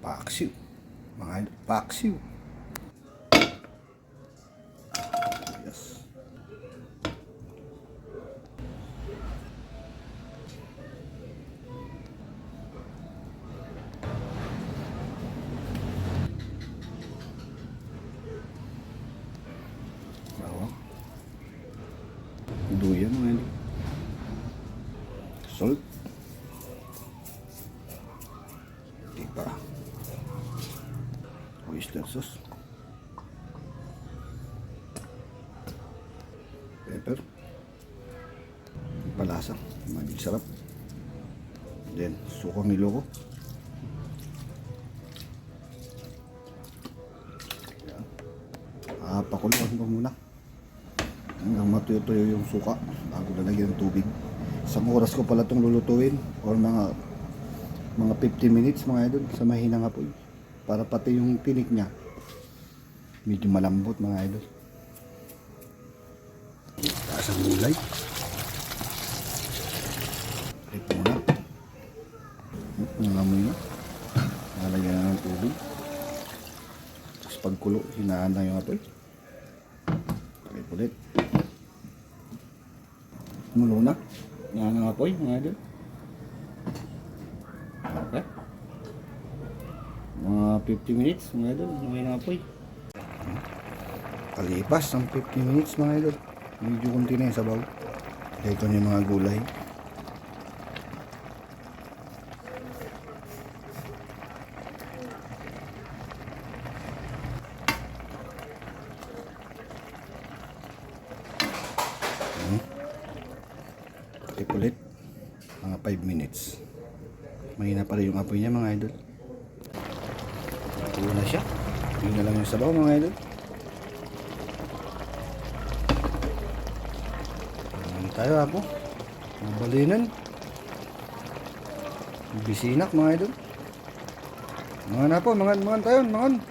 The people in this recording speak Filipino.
Paksiw. Mga idol, paksiw. Yes. Bawang. Duyan mga idol. Salt. Diba? Oyster sauce. Pepper. Palasa. Maging sarap. Then, sukang niloko. Pakuluan ko muna hanggang matuyo-tuyo yung suka bago lalagyan ng tubig. Isang oras ko pala itong lulutuin or mga 50 minutes mga idol sa mahinang apoy para pati yung tinik niya medyo malambot mga idol. Taas ang gulay. Ito muna. Nangamoy na. Nalagyan na ng tubig. Tapos pagkulo, hinaan na yung apoy. Pakit ulit. Mulo na. Hinaan ang apoy mga idol. Okay. Mga 50 minutes mga idol. Hinaan ang apoy. Palipas ng 50 minutes mga idol. Medyo kunti na yung sabaw. Ito na yung mga gulay. Tip ulit. Mga 5 minutes. Mahina pa rin yung apoy niya mga idol. Tulo na siya. Yun na lang yung sabaw mga idol. Tayo ako mabalinan bisinak mga idol, mga na po, mga tayo, mga